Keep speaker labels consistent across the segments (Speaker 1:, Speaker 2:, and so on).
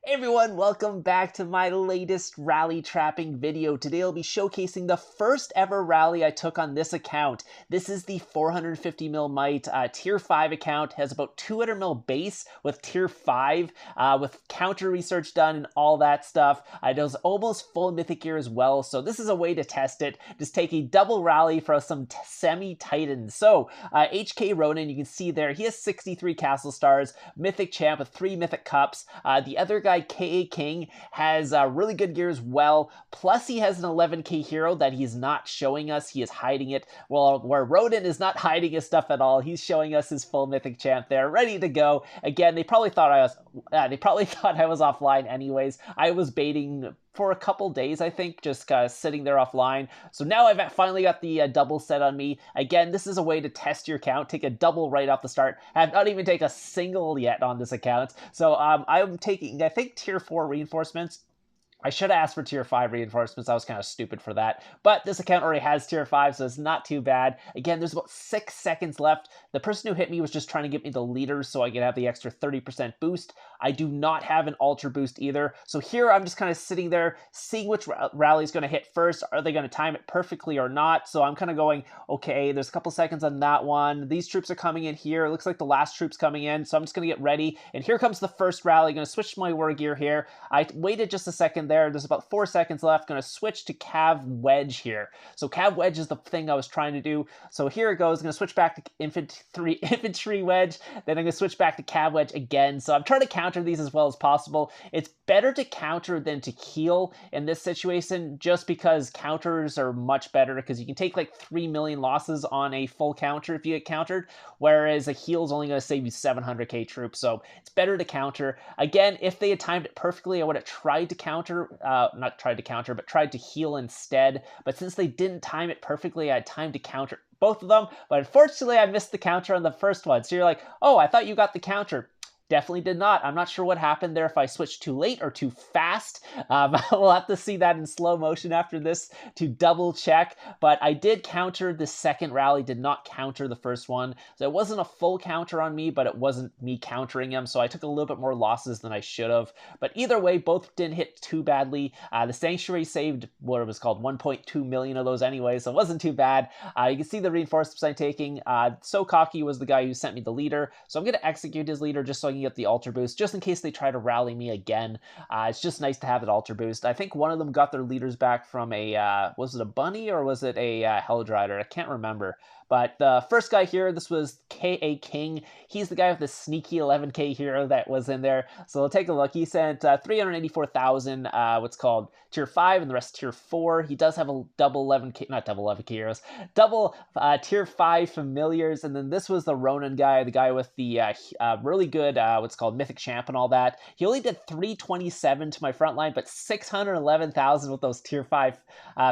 Speaker 1: Hey everyone, welcome back to my latest rally trapping video. Today I'll be showcasing the first ever rally I took on this account. This is the 450 mil Might tier 5 account, has about 200 mil base with tier 5 with counter research done and all that stuff. It does almost full mythic gear as well, so this is a way to test it. Just take a double rally for some semi-titans. So HK Ronin, you can see there, he has 63 castle stars, mythic champ with 3 mythic cups. The other guy, K.A. King, has really good gear as well. Plus, he has an 11k hero that he's not showing us. He is hiding it. Well, where Rodin is not hiding his stuff at all. He's showing us his full mythic champ there, ready to go. Again, they probably thought I was offline anyways. I was baiting for a couple days, I think, just sitting there offline. So now I've finally got the double set on me. Again, this is a way to test your account. Take a double right off the start. I have not even taken a single yet on this account. So I'm taking, I think, tier 4 reinforcements. I should have asked for tier 5 reinforcements. I was kind of stupid for that. But this account already has tier 5, so it's not too bad. Again, there's about 6 seconds left. The person who hit me was just trying to get me the leaders so I could have the extra 30% boost. I do not have an ultra boost either. So here I'm just kind of sitting there, seeing which rally is going to hit first. Are they going to time it perfectly or not? So I'm kind of going, okay, there's a couple seconds on that one. These troops are coming in here. It looks like the last troop's coming in. So I'm just going to get ready. And here comes the first rally. Going to switch to my war gear here. I waited just a second there. There's about 4 seconds left. Going to switch to Cav Wedge here. So Cav Wedge is the thing I was trying to do. So here it goes. Going to switch back to Infantry Wedge. Then I'm going to switch back to Cav Wedge again. So I'm trying to counter these as well as possible. It's better to counter than to heal in this situation, just because counters are much better, because you can take like 3 million losses on a full counter if you get countered, whereas a heal is only going to save you 700k troops. So it's better to counter. Again, if they had timed it perfectly, I would have tried to counter, not tried to counter, but tried to heal instead. But since they didn't time it perfectly, I had time to counter both of them. But unfortunately, I missed the counter on the first one. So you're like, oh, I thought you got the counter. Definitely did not. I'm not sure what happened there, if I switched too late or too fast. We'll have to see that in slow motion after this to double check. But I did counter the second rally, did not counter the first one. So it wasn't a full counter on me, but it wasn't me countering him. So I took a little bit more losses than I should have. But either way, both didn't hit too badly. The Sanctuary saved what it was called 1.2 million of those anyway, so it wasn't too bad. You can see the reinforcements I'm taking. So Cocky was the guy who sent me the leader. So I'm going to execute his leader just so I can get the ultra boost, just in case they try to rally me again. It's just nice to have that ultra boost. I think one of them got their leaders back from a, was it a bunny or was it a Hellrider? I can't remember. But the first guy here, this was K.A. King. He's the guy with the sneaky 11k hero that was in there. So we'll take a look. He sent 384,000, what's called tier 5, and the rest tier 4. He does have a double 11k, not double 11k heroes, double tier 5 familiars. And then this was the Ronin guy, the guy with the really good, what's called mythic champ and all that. He only did 327 to my front line, but 611,000 with those tier 5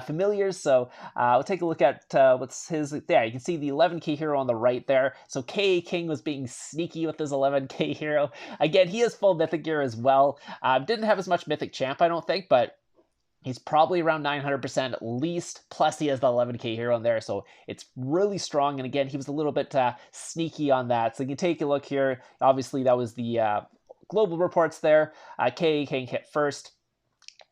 Speaker 1: familiars. So we'll take a look at what's his, there, you can see the 11k hero on the right there. So K.A. King was being sneaky with his 11k hero. Again, he has full mythic gear as well. Didn't have as much mythic champ, I don't think, but he's probably around 900% at least, plus he has the 11k hero in there, so it's really strong. And again, he was a little bit sneaky on that. So you can take a look here. Obviously, that was the global reports there. K.A. King hit first.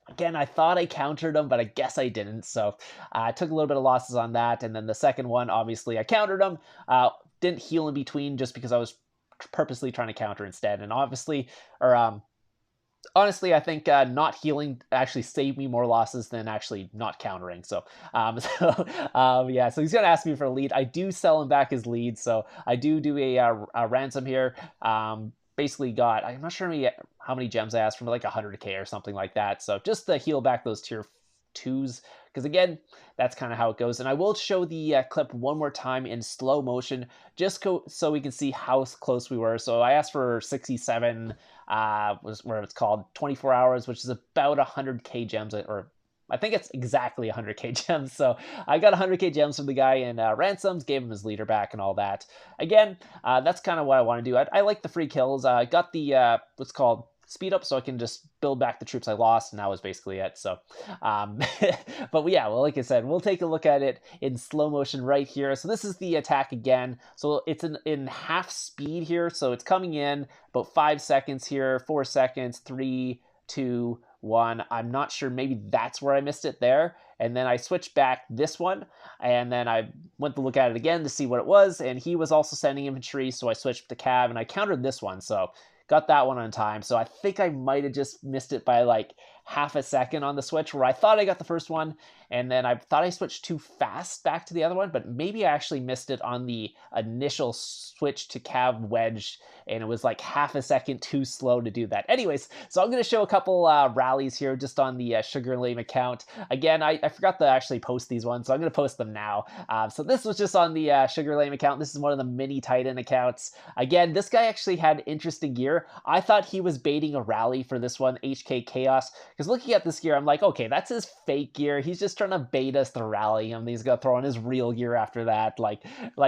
Speaker 1: Again, I thought I countered him, but I guess I didn't. So I took a little bit of losses on that. And then the second one, obviously, I countered him. Didn't heal in between just because I was purposely trying to counter instead. And obviously, or honestly, I think not healing actually saved me more losses than actually not countering. So, yeah, so he's going to ask me for a lead. I do sell him back his lead. So I do a ransom here. Basically got, I'm not sure how many gems I asked from, like 100k or something like that. So just to heal back those tier 2s, because again, that's kind of how it goes. And I will show the clip one more time in slow motion, just so we can see how close we were. So I asked for 67, was where it's called 24 hours, which is about 100k gems, or I think it's exactly 100k gems. So I got 100k gems from the guy in ransoms, gave him his leader back and all that. Again, that's kind of what I want to do. I like the free kills. I got the, what's called speed up so I can just build back the troops I lost, and that was basically it. So, but yeah, well, like I said, we'll take a look at it in slow motion right here. So this is the attack again. So it's in half speed here. So it's coming in about 5 seconds here, 4 seconds, 3, 2, 1. I'm not sure. Maybe that's where I missed it there. And then I switched back this one, and then I went to look at it again to see what it was, and he was also sending infantry, so I switched to cav, and I countered this one, so got that one on time. So I think I might have just missed it by like half a second on the switch, where I thought I got the first one, and then I thought I switched too fast back to the other one, but maybe I actually missed it on the initial switch to cav wedge, and it was like half a second too slow to do that. Anyways, so I'm going to show a couple rallies here just on the Sugar Lame account. Again, I forgot to actually post these ones, so I'm going to post them now. So this was just on the Sugar Lame account. This is one of the mini Titan accounts. Again, this guy actually had interesting gear. I thought he was baiting a rally for this one, HK Chaos, because looking at this gear, I'm like, okay, that's his fake gear. He's just trying to bait us to rally him. He's gonna throw on his real gear after that. Like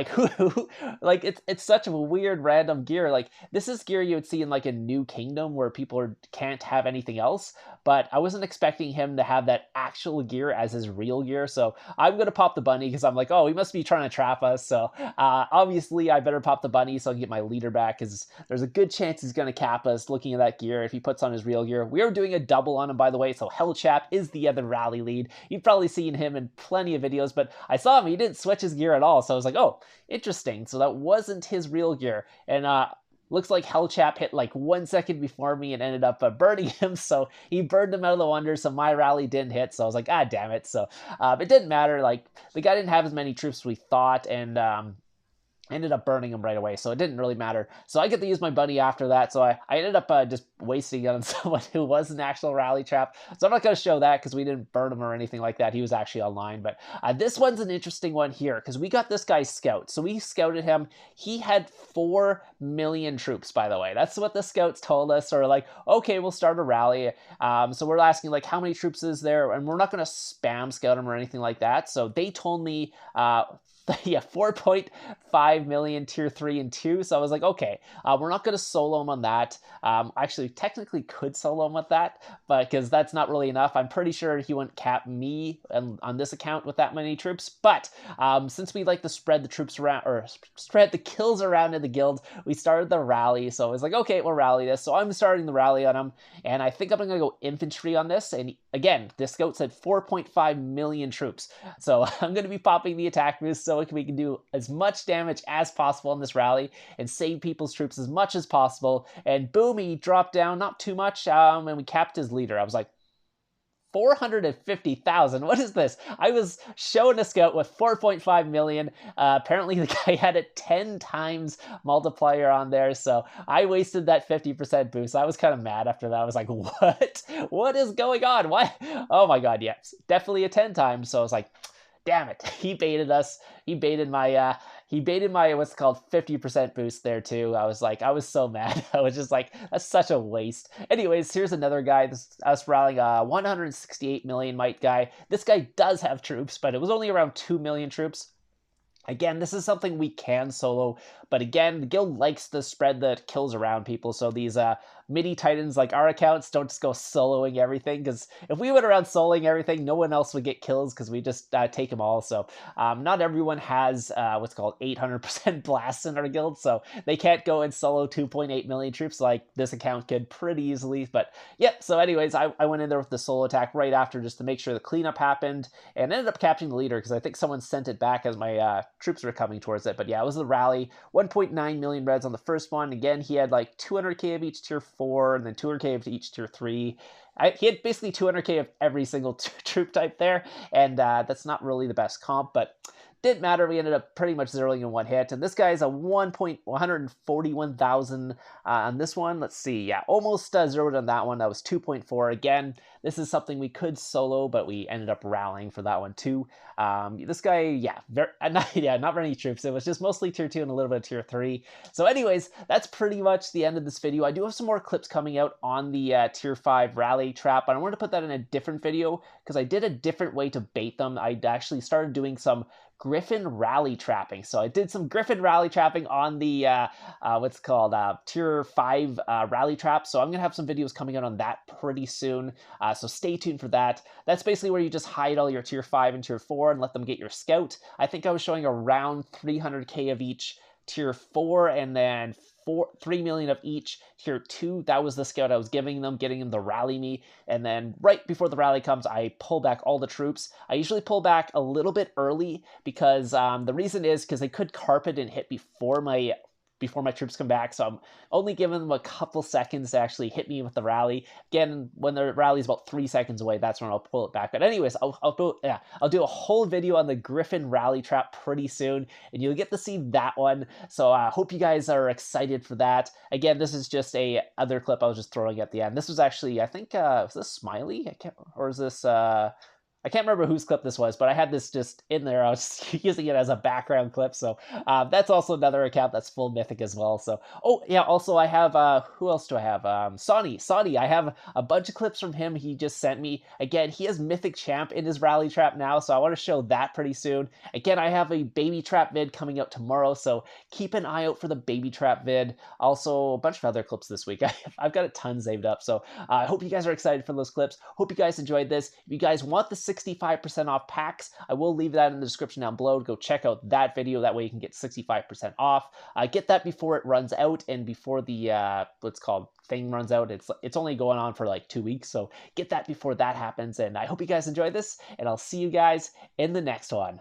Speaker 1: who? Like it's such a weird random gear. Like this is gear you would see in like a New Kingdom where people can't have anything else. But I wasn't expecting him to have that actual gear as his real gear. So I'm gonna pop the bunny because I'm like, oh, he must be trying to trap us. So obviously I better pop the bunny so I can get my leader back, because there's a good chance he's gonna cap us looking at that gear if he puts on his real gear. We are doing a double on him, by the way, so Hellchap is the other rally lead. You've probably seen him in plenty of videos, but I saw him, he didn't switch his gear at all, so I was like, oh, interesting. So that wasn't his real gear, and looks like Hellchap hit like 1 second before me and ended up burning him, so he burned him out of the wonder, so my rally didn't hit, so I was like, ah, damn it. So it didn't matter. Like, the guy didn't have as many troops as we thought, and ended up burning him right away, so it didn't really matter. So I get to use my bunny after that, so I ended up just wasting it on someone who was an actual rally trap. So I'm not going to show that because we didn't burn him or anything like that. He was actually online, but this one's an interesting one here because we got this guy's scout. So we scouted him. He had 4 million troops, by the way. That's what the scouts told us, or like, okay, we'll start a rally. So we're asking like, how many troops is there? And we're not going to spam scout him or anything like that. So they told me, yeah, 4.5 million tier 3 and 2. So I was like, okay, we're not going to solo him on that. Actually, technically could solo him with that, but because that's not really enough. I'm pretty sure he wouldn't cap me on this account with that many troops. But since we like to spread the troops around, or spread the kills around in the guild, we started the rally. So I was like, okay, we'll rally this. So I'm starting the rally on him, and I think I'm going to go infantry on this. And again, this scout said 4.5 million troops. So I'm going to be popping the attack boost so we can do as much damage as possible in this rally and save people's troops as much as possible. And boom, he dropped down, not too much, and we capped his leader. I was like, 450,000. What is this? I was showing a scout with 4.5 million. Apparently the guy had a 10 times multiplier on there, so I wasted that 50% boost. I was kind of mad after that. I was like, what? What is going on? What? Oh my god, yes. Definitely a 10 times. So I was like, damn it. He baited us. He baited my what's called 50% boost there too. I was so mad. I was just like, that's such a waste. Anyways, here's another guy. This us rallying a 168 million might guy. This guy does have troops, but it was only around 2 million troops. Again, this is something we can solo, but again, the guild likes to spread the kills around people, so these mini titans like our accounts don't just go soloing everything, because if we went around soloing everything, no one else would get kills because we just take them all. So not everyone has what's called 800% blasts in our guild, so they can't go and solo 2.8 million troops like this account could pretty easily. But yep, so anyways, I went in there with the solo attack right after just to make sure the cleanup happened, and ended up capturing the leader because I think someone sent it back as my troops were coming towards it. But yeah, it was the rally. 1.9 million reds on the first one. Again, he had like 200k of each tier 4 and then 200k of each tier 3. He had basically 200k of every single troop type there, and that's not really the best comp, but didn't matter. We ended up pretty much zeroing in one hit, and this guy's a 141,000 on this one. Let's see, yeah, almost zeroed on that one. That was 2.4. Again, this is something we could solo, but we ended up rallying for that one too. This guy, yeah, not many troops. It was just mostly tier 2 and a little bit of tier 3. So anyways, that's pretty much the end of this video. I do have some more clips coming out on the tier 5 rally trap, but I wanted to put that in a different video because I did a different way to bait them. I actually started doing some Griffin rally trapping. So I did some Griffin rally trapping on the, what's called tier 5 rally trap. So I'm going to have some videos coming out on that pretty soon. So stay tuned for that. That's basically where you just hide all your tier 5 and tier 4 and let them get your scout. I think I was showing around 300k of each tier 4 and then 3 million of each tier 2. That was the scout I was giving them, getting them to rally me. And then right before the rally comes, I pull back all the troops. I usually pull back a little bit early because the reason is because they could carpet and hit before my troops come back, so I'm only giving them a couple seconds to actually hit me with the rally. Again, when the rally is about 3 seconds away, that's when I'll pull it back. But anyways, I'll do a whole video on the Griffin rally trap pretty soon, and you'll get to see that one. So I hope you guys are excited for that. Again, this is just a other clip I was just throwing at the end. This was actually, I think, was this Smiley? Or is this I can't remember whose clip this was, but I had this just in there. I was using it as a background clip. So that's also another account that's full Mythic as well. So, oh yeah, also I have, who else do I have? Sonny, I have a bunch of clips from him he just sent me. Again, he has Mythic Champ in his rally trap now, so I want to show that pretty soon. Again, I have a baby trap vid coming out tomorrow, so keep an eye out for the baby trap vid. Also, a bunch of other clips this week. I've got a ton saved up, so I hope you guys are excited for those clips. Hope you guys enjoyed this. If you guys want the 65% off packs, I will leave that in the description down below. Go check out that video. That way you can get 65% off. Get that before it runs out and before the what's called thing runs out. It's only going on for like 2 weeks, so get that before that happens. And I hope you guys enjoyed this, and I'll see you guys in the next one.